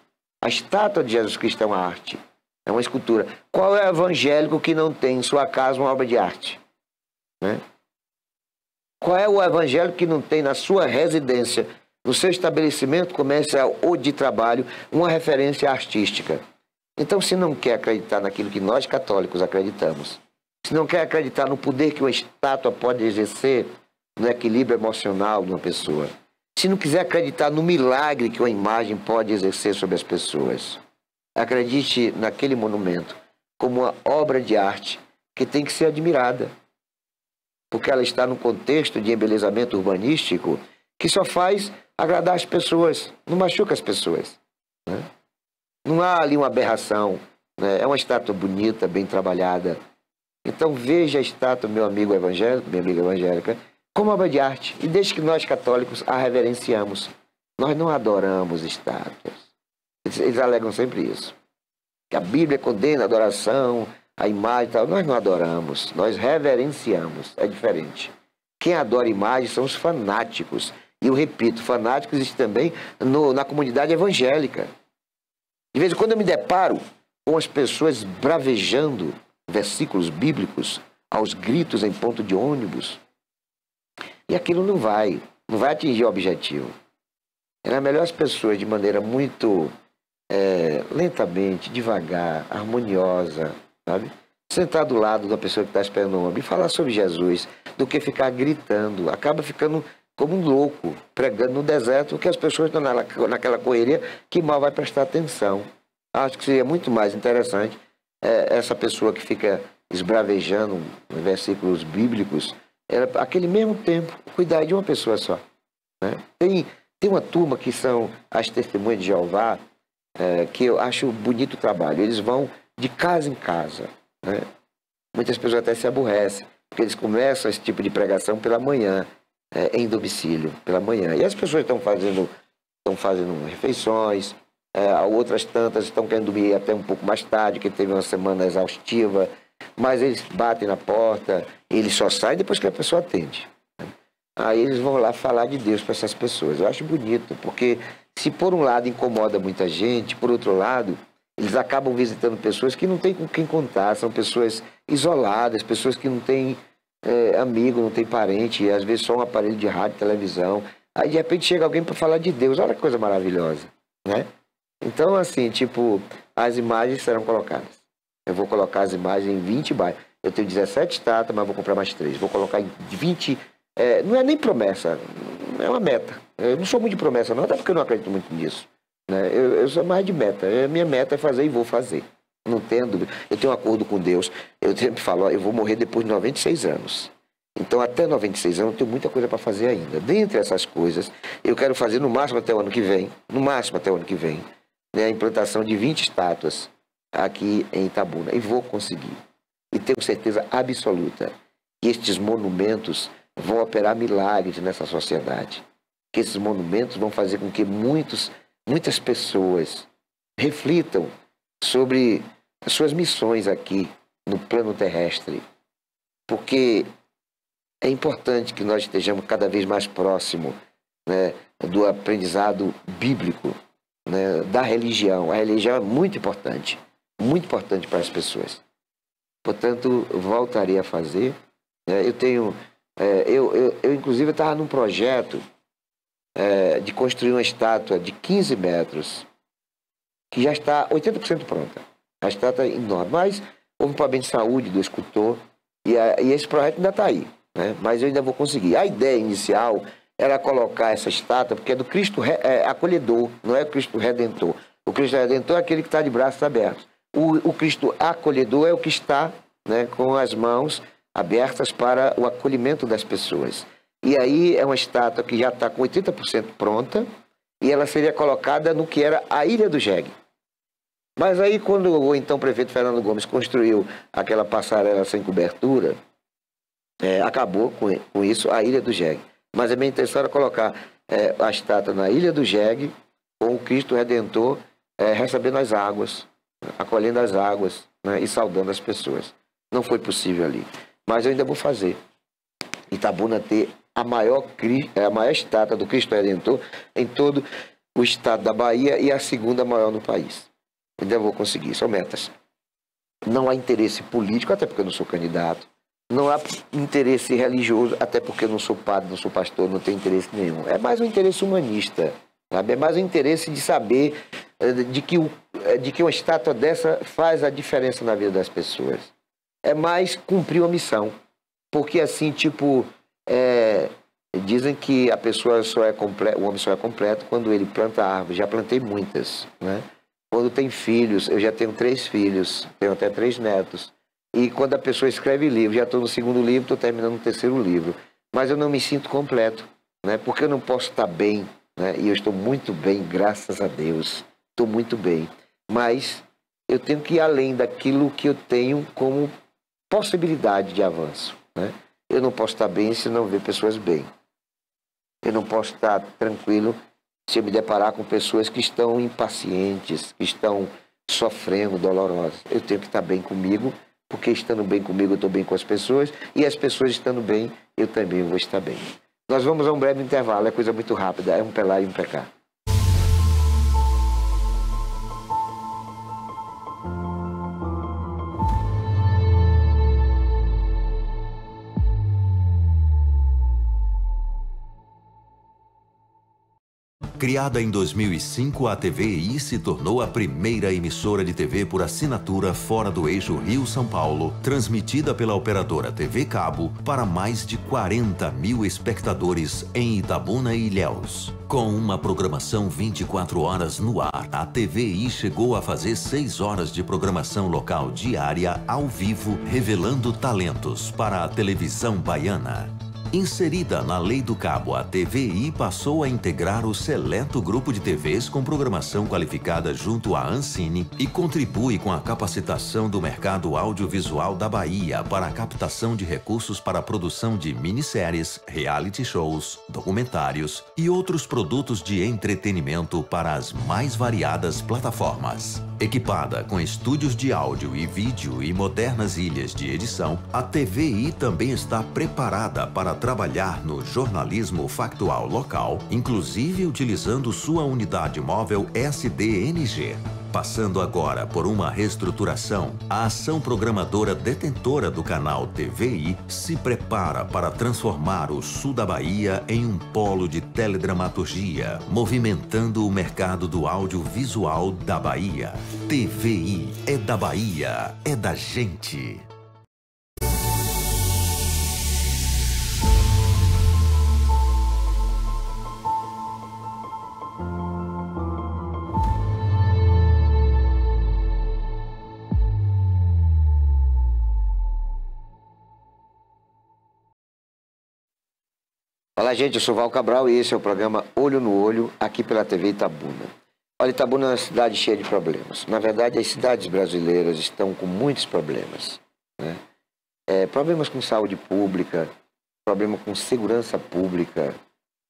A estátua de Jesus Cristo é uma arte, é uma escultura. Qual é o evangélico que não tem em sua casa uma obra de arte? Né? Qual é o evangélico que não tem na sua residência, no seu estabelecimento comercial ou de trabalho, uma referência artística? Então, se não quer acreditar naquilo que nós católicos acreditamos, se não quer acreditar no poder que uma estátua pode exercer no equilíbrio emocional de uma pessoa, se não quiser acreditar no milagre que uma imagem pode exercer sobre as pessoas, acredite naquele monumento como uma obra de arte que tem que ser admirada, porque ela está num contexto de embelezamento urbanístico que só faz agradar as pessoas, não machuca as pessoas. Né? Não há ali uma aberração, né? É uma estátua bonita, bem trabalhada. Então veja a estátua, meu amigo evangélico, minha amiga evangélica, como obra de arte. E desde que nós católicos a reverenciamos. Nós não adoramos estátuas. Eles alegam sempre isso. Que a Bíblia condena a adoração, a imagem e tal. Nós não adoramos, nós reverenciamos. É diferente. Quem adora imagem são os fanáticos. E eu repito, fanáticos existem também na comunidade evangélica. De vez em quando eu me deparo com as pessoas bravejando versículos bíblicos aos gritos em ponto de ônibus. E aquilo não vai atingir o objetivo. Era melhor as pessoas, de maneira muito lentamente, devagar, harmoniosa, sabe? Sentar do lado da pessoa que está esperando o ônibus e falar sobre Jesus, do que ficar gritando. Acaba ficando como um louco, pregando no deserto, porque as pessoas estão naquela correria que mal vai prestar atenção. Acho que seria muito mais interessante essa pessoa que fica esbravejando versículos bíblicos, aquele mesmo tempo, cuidar de uma pessoa só. Né? Tem uma turma que são as testemunhas de Jeová, que eu acho bonito o trabalho. Eles vão de casa em casa. Né? Muitas pessoas até se aborrecem, porque eles começam esse tipo de pregação pela manhã, em domicílio, pela manhã. E as pessoas estão fazendo refeições, outras tantas estão querendo dormir até um pouco mais tarde, que teve uma semana exaustiva, mas eles batem na porta, eles só saem depois que a pessoa atende. Aí eles vão lá falar de Deus para essas pessoas. Eu acho bonito, porque se por um lado incomoda muita gente, por outro lado, eles acabam visitando pessoas que não têm com quem contar, são pessoas isoladas, pessoas que não têm amigo, não têm parente, e às vezes só um aparelho de rádio, televisão. Aí de repente chega alguém para falar de Deus, olha que coisa maravilhosa, né? Então, assim, tipo, as imagens serão colocadas. Eu vou colocar as imagens em 20 bairros. Eu tenho 17 estátuas, mas vou comprar mais 3. Vou colocar em 20... não é nem promessa, é uma meta. Eu não sou muito de promessa, não, até porque eu não acredito muito nisso. Né? Eu sou mais de meta. Minha meta é fazer e vou fazer. Não tenho dúvida. Eu tenho um acordo com Deus. Eu sempre falo, eu vou morrer depois de 96 anos. Então, até 96 anos, eu tenho muita coisa para fazer ainda. Dentre essas coisas, eu quero fazer no máximo até o ano que vem, né, a implantação de 20 estátuas aqui em Itabuna. E vou conseguir. E tenho certeza absoluta que estes monumentos vão operar milagres nessa sociedade. que esses monumentos vão fazer com que muitas pessoas reflitam sobre as suas missões aqui no plano terrestre. Porque é importante que nós estejamos cada vez mais próximo, né, do aprendizado bíblico, né, da religião. A religião é muito importante para as pessoas. Portanto, voltarei a fazer. Eu tenho, eu inclusive estava num projeto de construir uma estátua de 15 metros, que já está 80% pronta. A estátua é enorme, mas houve um problema de saúde do escultor, e esse projeto ainda está aí, né? Mas eu ainda vou conseguir. A ideia inicial era colocar essa estátua, porque é do Cristo acolhedor, não é o Cristo Redentor. O Cristo Redentor é aquele que está de braços abertos. O Cristo acolhedor é o que está, né, com as mãos abertas para o acolhimento das pessoas. E aí é uma estátua que já está com 80% pronta, e ela seria colocada no que era a Ilha do Jegue. Mas aí, quando o então prefeito Fernando Gomes construiu aquela passarela sem cobertura, acabou com isso a Ilha do Jegue. Mas a minha intenção era colocar a estátua na Ilha do Jegue, com o Cristo Redentor recebendo as águas, acolhendo as águas, né, e saudando as pessoas. Não foi possível ali. Mas eu ainda vou fazer. Itabuna ter a maior estátua do Cristo Redentor em todo o estado da Bahia e a segunda maior no país. Ainda vou conseguir, são metas. Não há interesse político, até porque eu não sou candidato. Não há interesse religioso, até porque eu não sou padre, não sou pastor, não tenho interesse nenhum. É mais um interesse humanista, sabe? É mais um interesse de saber de que uma estátua dessa faz a diferença na vida das pessoas. É mais cumprir uma missão. Porque assim, tipo, dizem que a pessoa o homem só é completo quando ele planta árvores. Já plantei muitas, né? Quando tem filhos, eu já tenho 3 filhos, tenho até 3 netos. E quando a pessoa escreve livro, já estou no 2º livro, estou terminando o 3º livro. Mas eu não me sinto completo, né? Porque eu não posso estar bem, né? E eu estou muito bem, graças a Deus. Estou muito bem. Mas eu tenho que ir além daquilo que eu tenho como possibilidade de avanço, né? Eu não posso estar bem se não ver pessoas bem. Eu não posso estar tranquilo se eu me deparar com pessoas que estão impacientes, que estão sofrendo, dolorosas. Eu tenho que estar bem comigo, porque estando bem comigo eu estou bem com as pessoas, e as pessoas estando bem, eu também vou estar bem. Nós vamos a um breve intervalo, é coisa muito rápida, é um pra lá e um pra cá. Criada em 2005, a TVI se tornou a primeira emissora de TV por assinatura fora do eixo Rio-São Paulo, transmitida pela operadora TV Cabo para mais de 40 mil espectadores em Itabuna e Ilhéus. Com uma programação 24 horas no ar, a TVI chegou a fazer 6 horas de programação local diária ao vivo, revelando talentos para a televisão baiana. Inserida na Lei do Cabo, a TVI passou a integrar o seleto grupo de TVs com programação qualificada junto à Ancine e contribui com a capacitação do mercado audiovisual da Bahia para a captação de recursos para a produção de minisséries, reality shows, documentários e outros produtos de entretenimento para as mais variadas plataformas. Equipada com estúdios de áudio e vídeo e modernas ilhas de edição, a TVI também está preparada para trabalhar no jornalismo factual local, inclusive utilizando sua unidade móvel SDNG. Passando agora por uma reestruturação, a ação programadora detentora do canal TVI se prepara para transformar o sul da Bahia em um polo de teledramaturgia, movimentando o mercado do audiovisual da Bahia. TVI é da Bahia, é da gente. Olá, gente, eu sou Val Cabral e esse é o programa Olho no Olho, aqui pela TV Itabuna. Olha, Itabuna é uma cidade cheia de problemas. Na verdade, as cidades brasileiras estão com muitos problemas, né? Problemas com saúde pública, problema com segurança pública,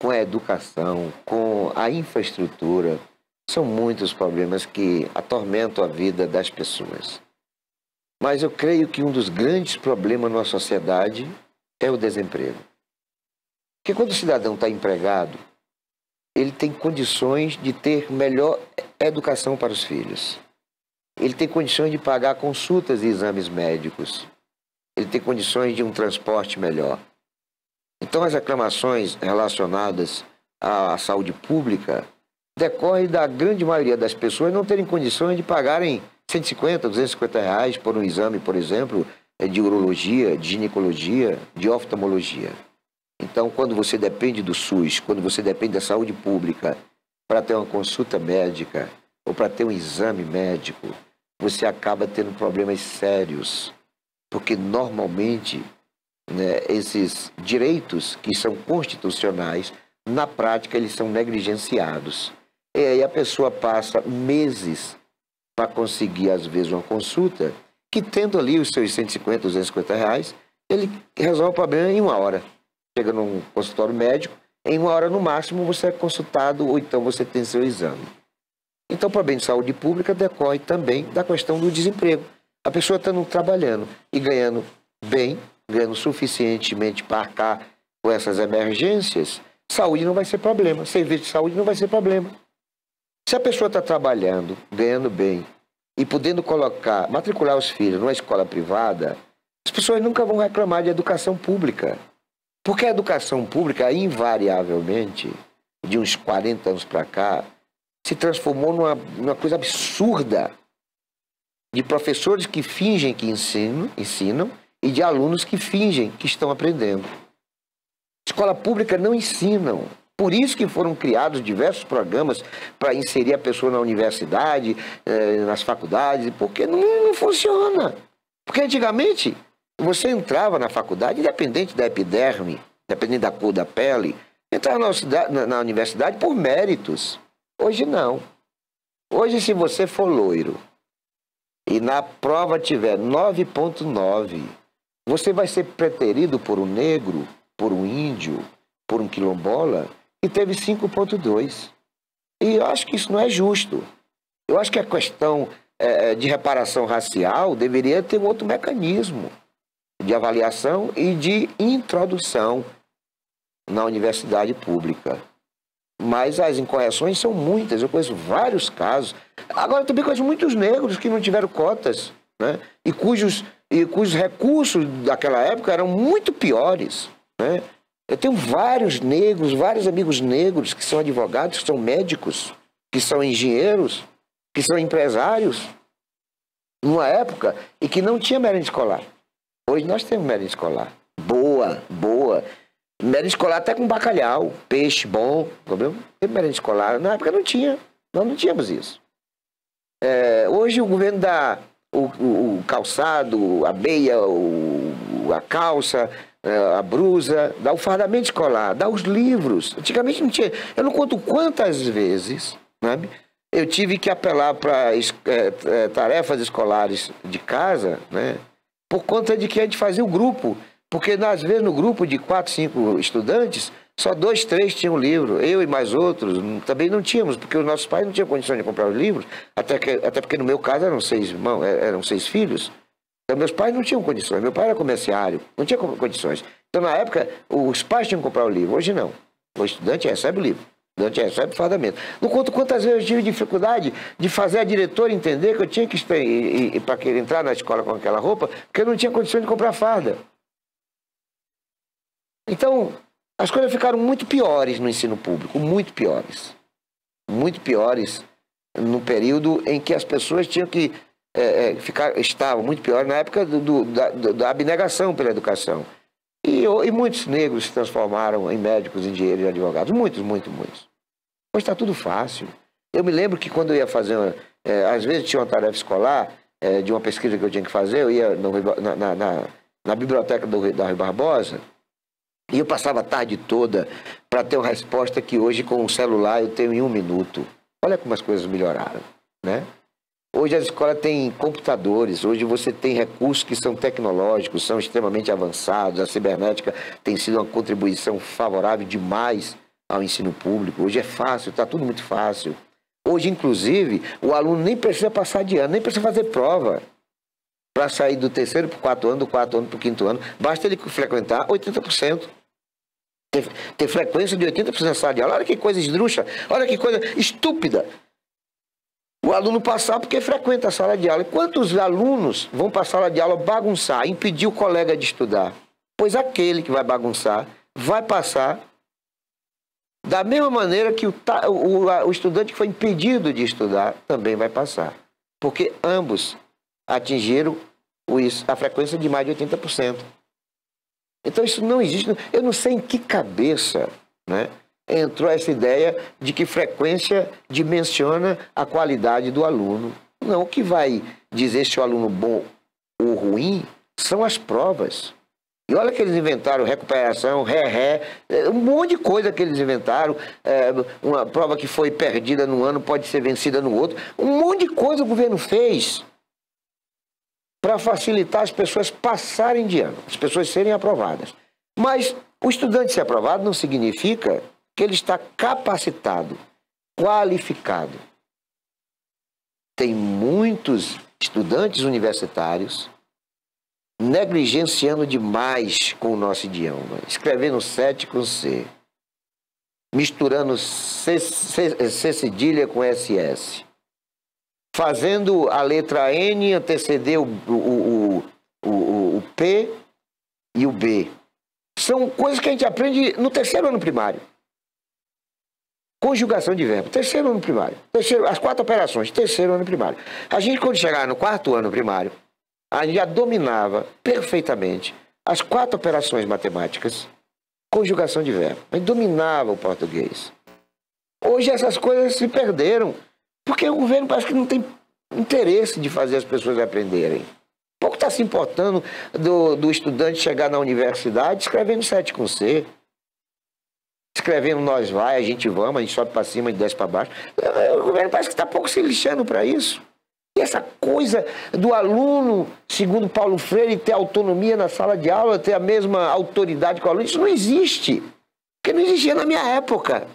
com a educação, com a infraestrutura. São muitos problemas que atormentam a vida das pessoas. Mas eu creio que um dos grandes problemas na sociedade é o desemprego. Porque quando o cidadão está empregado, ele tem condições de ter melhor educação para os filhos. Ele tem condições de pagar consultas e exames médicos. Ele tem condições de um transporte melhor. Então, as reclamações relacionadas à saúde pública decorrem da grande maioria das pessoas não terem condições de pagarem 150, 250 reais por um exame, por exemplo, de urologia, de ginecologia, de oftalmologia. Então, quando você depende do SUS, quando você depende da saúde pública para ter uma consulta médica ou para ter um exame médico, você acaba tendo problemas sérios. Porque, normalmente, né, esses direitos que são constitucionais, na prática, eles são negligenciados. E aí a pessoa passa meses para conseguir, às vezes, uma consulta, que tendo ali os seus 150, 250 reais, ele resolve o problema em 1 hora. Chega num consultório médico, em 1 hora no máximo você é consultado ou então você tem seu exame. Então o problema de saúde pública decorre também da questão do desemprego. A pessoa estando trabalhando e ganhando bem, ganhando suficientemente para arcar com essas emergências, saúde não vai ser problema, serviço de saúde não vai ser problema. Se a pessoa está trabalhando, ganhando bem e podendo matricular os filhos numa escola privada, as pessoas nunca vão reclamar de educação pública. Porque a educação pública, invariavelmente, de uns 40 anos para cá, se transformou numa coisa absurda de professores que fingem que ensinam e de alunos que fingem que estão aprendendo. Escola pública não ensinam. Por isso que foram criados diversos programas para inserir a pessoa na universidade, nas faculdades, porque não funciona. Porque antigamente você entrava na faculdade, independente da epiderme, independente da cor da pele, entrava na universidade por méritos. Hoje não. Hoje, se você for loiro e na prova tiver 9,9, você vai ser preterido por um negro, por um índio, por um quilombola, que teve 5,2. E eu acho que isso não é justo. Eu acho que a questão de reparação racial deveria ter um outro mecanismo de avaliação e de introdução na universidade pública. Mas as incorreções são muitas, eu conheço vários casos. Agora também conheço muitos negros que não tiveram cotas, né? e cujos recursos daquela época eram muito piores, né? Eu tenho vários negros, vários amigos negros que são advogados, que são médicos, que são engenheiros, que são empresários, numa época em que não tinha merenda escolar. Hoje nós temos merenda escolar. Boa. Merenda escolar até com bacalhau, peixe bom, problema? Tem merenda escolar. Na época não tinha, nós não tínhamos isso. Hoje o governo dá o calçado, a meia, a calça, a blusa, dá o fardamento escolar, dá os livros. Antigamente não tinha. Eu não conto quantas vezes, sabe, eu tive que apelar para tarefas escolares de casa, né, por conta de que a gente fazia o grupo. Porque, às vezes, no grupo de 4, 5 estudantes, só 2, 3 tinham livro. Eu e mais outros também não tínhamos, porque os nossos pais não tinham condições de comprar os livros. Até porque, no meu caso, eram 6 irmãos, eram 6 filhos. Então, meus pais não tinham condições. Meu pai era comerciário, não tinha condições. Então, na época, os pais tinham que comprar o livro. Hoje, não. O estudante recebe o livro. O estudante recebe o fardamento. Não conto quantas vezes eu tive dificuldade de fazer a diretora entender que eu tinha que para querer entrar na escola com aquela roupa, porque eu não tinha condições de comprar farda. Então, as coisas ficaram muito piores no ensino público, muito piores. Muito piores no período em que as pessoas tinham que estavam muito piores na época da abnegação pela educação. E muitos negros se transformaram em médicos, engenheiros e advogados. Muitos. Hoje está tudo fácil. Eu me lembro que quando eu ia fazer, às vezes tinha uma tarefa escolar, de uma pesquisa que eu tinha que fazer, eu ia na biblioteca da Rui Barbosa, e eu passava a tarde toda para ter uma resposta que hoje, com o celular, eu tenho em 1 minuto. Olha como as coisas melhoraram, né? Hoje as escolas têm computadores, hoje você tem recursos que são tecnológicos, são extremamente avançados. A cibernética tem sido uma contribuição favorável demais ao ensino público. Hoje é fácil, está tudo muito fácil. Hoje, inclusive, o aluno nem precisa passar de ano, nem precisa fazer prova para sair do terceiro para o quarto ano, do quarto ano para o quinto ano. Basta ele frequentar 80%. Ter frequência de 80% na sala de aula. Olha que coisa esdrúxula, olha que coisa estúpida. O aluno passar porque frequenta a sala de aula. E quantos alunos vão para a sala de aula bagunçar, impedir o colega de estudar? Pois aquele que vai bagunçar vai passar da mesma maneira que o estudante que foi impedido de estudar também vai passar. Porque ambos atingiram a frequência de mais de 80%. Então isso não existe. Eu não sei em que cabeça, né, entrou essa ideia de que frequência dimensiona a qualidade do aluno. Não, o que vai dizer se o aluno bom ou ruim são as provas. E olha que eles inventaram recuperação, um monte de coisa que eles inventaram. Uma prova que foi perdida num ano pode ser vencida no outro. Um monte de coisa o governo fez para facilitar as pessoas passarem de ano, as pessoas serem aprovadas. Mas o estudante ser aprovado não significa que ele está capacitado, qualificado. Tem muitos estudantes universitários negligenciando demais com o nosso idioma, escrevendo 7 com C, misturando C cedilha com SS, fazendo a letra N anteceder o P e o B. São coisas que a gente aprende no terceiro ano primário. Conjugação de verbo, terceiro ano primário. As 4 operações, terceiro ano primário. A gente, quando chegar no 4º ano primário, a gente já dominava perfeitamente as 4 operações matemáticas, conjugação de verbo. A gente dominava o português. Hoje essas coisas se perderam, porque o governo parece que não tem interesse de fazer as pessoas aprenderem. Pouco está se importando do estudante chegar na universidade escrevendo 7 com C, escrevendo nós vai, a gente vamos, a gente sobe para cima e desce para baixo. O governo parece que está pouco se lixando para isso. E essa coisa do aluno, segundo Paulo Freire, ter autonomia na sala de aula, ter a mesma autoridade que o aluno, isso não existe. Porque não existia na minha época.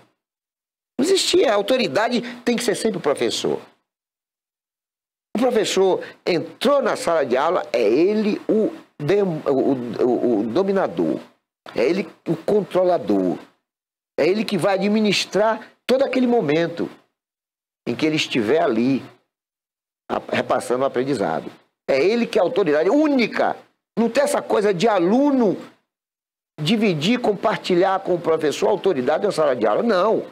Não existia. A autoridade tem que ser sempre o professor. O professor entrou na sala de aula, é ele o dominador. É ele o controlador. É ele que vai administrar todo aquele momento em que ele estiver ali, repassando o aprendizado. É ele que é a autoridade única. Não tem essa coisa de aluno dividir, compartilhar com o professor a autoridade na sala de aula. Não.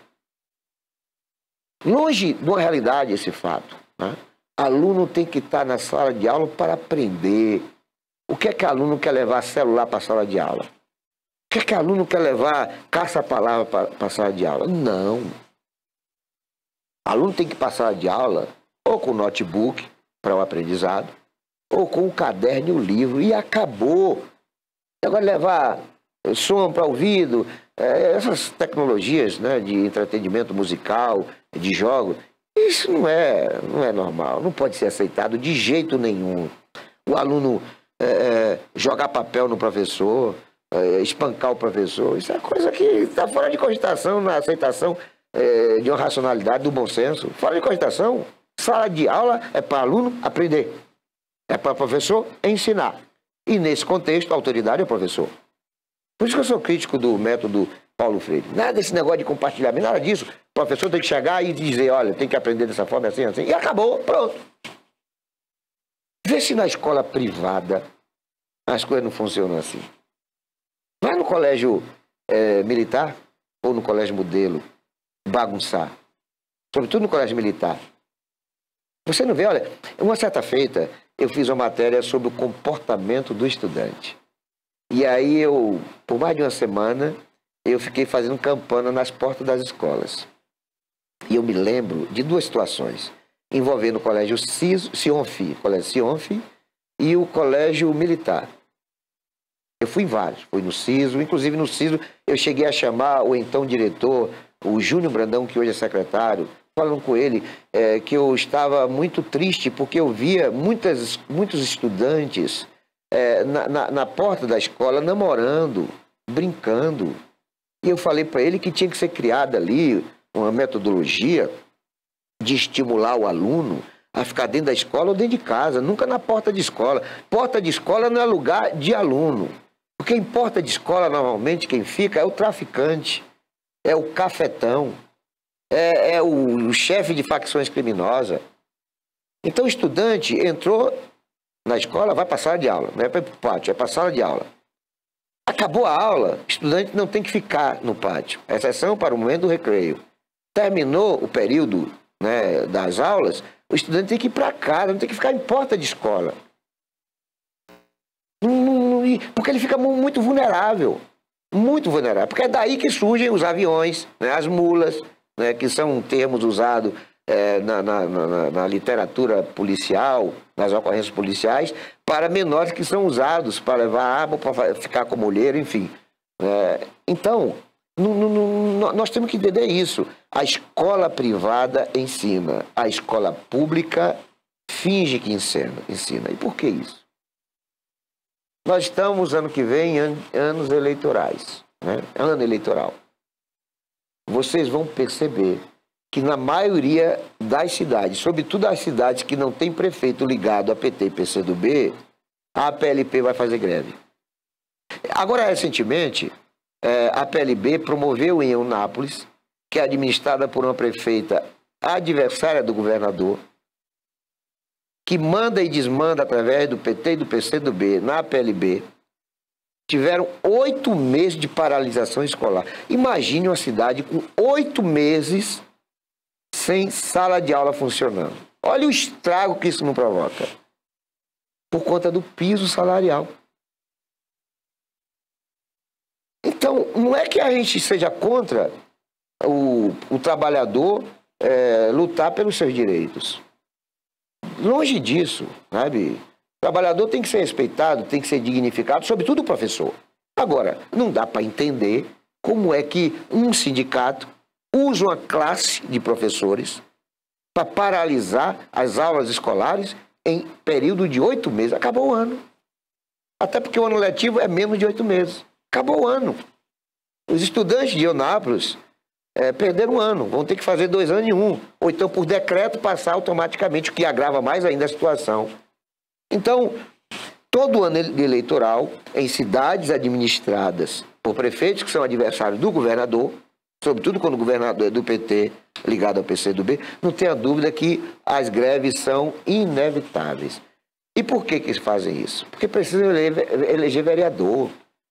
Longe de uma realidade esse fato, né? Aluno tem que estar na sala de aula para aprender. O que é que aluno quer levar celular para a sala de aula? O que é que aluno quer levar caça-palavra para a sala de aula? Não. Aluno tem que ir para a sala de aula ou com notebook para o aprendizado, ou com o caderno e o livro, e acabou. Agora levar som para ouvido, essas tecnologias, né, de entretenimento musical, de jogo, isso não é normal, não pode ser aceitado de jeito nenhum. O aluno jogar papel no professor, espancar o professor, isso é coisa que está fora de cogitação na aceitação de uma racionalidade, do bom senso. Fora de cogitação. Sala de aula é para aluno aprender, é para professor ensinar. E nesse contexto, a autoridade é o professor. Por isso que eu sou crítico do método Paulo Freire. Nada desse negócio de compartilhamento, nada disso. O professor tem que chegar e dizer, olha, tem que aprender dessa forma, assim, assim. E acabou, pronto. Vê se na escola privada as coisas não funcionam assim. Vai no colégio militar ou no colégio modelo bagunçar. Sobretudo no colégio militar. Você não vê, olha, uma certa feita eu fiz uma matéria sobre o comportamento do estudante. E aí por mais de uma semana, eu fiquei fazendo campana nas portas das escolas. E eu me lembro de 2 situações, envolvendo o colégio Sionfi e o colégio militar. Eu fui em vários, fui no CISO, inclusive no CISO eu cheguei a chamar o então diretor, o Júnior Brandão, que hoje é secretário, falando com ele que eu estava muito triste porque eu via muitos estudantes na porta da escola namorando, brincando. E eu falei para ele que tinha que ser criada ali uma metodologia de estimular o aluno a ficar dentro da escola ou dentro de casa, nunca na porta de escola. Porta de escola não é lugar de aluno. Porque em porta de escola, normalmente, quem fica é o traficante, é o cafetão, é o chefe de facções criminosas. Então o estudante entrou na escola, vai para a sala de aula, não é para ir para o pátio, é para a sala de aula. Acabou a aula, o estudante não tem que ficar no pátio, exceção para o momento do recreio. Terminou o período, né, das aulas, o estudante tem que ir para casa, não tem que ficar em porta de escola. Porque ele fica muito vulnerável, porque é daí que surgem os aviões, né, as mulas, né, que são termos usados na literatura policial, nas ocorrências policiais, para menores que são usados para levar arma, para ficar como olheiro, enfim. Então, nós temos que entender isso. A escola privada ensina, a escola pública finge que ensina. E por que isso? Nós estamos, ano que vem, anos eleitorais, né? Ano eleitoral. Vocês vão perceber que na maioria das cidades, sobretudo as cidades que não têm prefeito ligado a PT e PCdoB, a PLP vai fazer greve. Agora, recentemente, a PLB promoveu em Eunápolis, que é administrada por uma prefeita adversária do governador, que manda e desmanda através do PT e do PCdoB na PLB, tiveram 8 meses de paralisação escolar. Imagine uma cidade com 8 meses sem sala de aula funcionando. Olha o estrago que isso não provoca. Por conta do piso salarial. Então, não é que a gente seja contra o trabalhador lutar pelos seus direitos. Longe disso, sabe? O trabalhador tem que ser respeitado, tem que ser dignificado, sobretudo o professor. Agora, não dá para entender como é que um sindicato usa uma classe de professores para paralisar as aulas escolares em período de 8 meses. Acabou o ano. Até porque o ano letivo é menos de 8 meses. Acabou o ano. Os estudantes de Eunápolis perderam um ano, vão ter que fazer 2 anos em um, ou então por decreto passar automaticamente, o que agrava mais ainda a situação. Então, todo ano eleitoral, em cidades administradas por prefeitos que são adversários do governador, sobretudo quando o governador é do PT ligado ao PCdoB, não tenha dúvida que as greves são inevitáveis. E por que eles fazem isso? Porque precisam eleger vereador,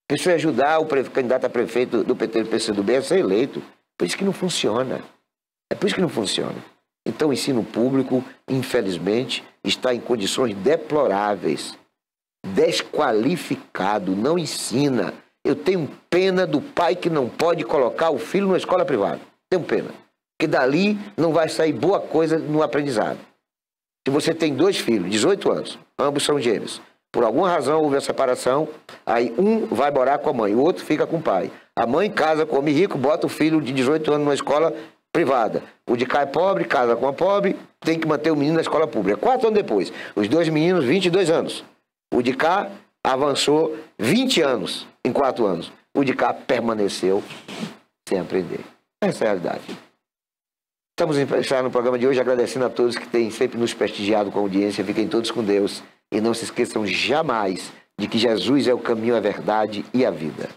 precisam ajudar o candidato a prefeito do PT e do PCdoB a ser eleito. Por isso que não funciona. É por isso que não funciona. Então o ensino público, infelizmente, está em condições deploráveis. Desqualificado, não ensina. Eu tenho pena do pai que não pode colocar o filho numa escola privada. Tenho pena. Porque dali não vai sair boa coisa no aprendizado. Se você tem 2 filhos, 18 anos, ambos são gêmeos. Por alguma razão houve a separação, aí um vai morar com a mãe, o outro fica com o pai. A mãe casa com o homem rico, bota o filho de 18 anos numa escola privada. O de cá é pobre, casa com a pobre, tem que manter o menino na escola pública. 4 anos depois, os 2 meninos, 22 anos. O de cá avançou 20 anos em 4 anos. O de cá permaneceu sem aprender. Essa é a realidade. Estamos encerrando o programa de hoje, agradecendo a todos que têm sempre nos prestigiado com a audiência. Fiquem todos com Deus. E não se esqueçam jamais de que Jesus é o caminho, a verdade e a vida.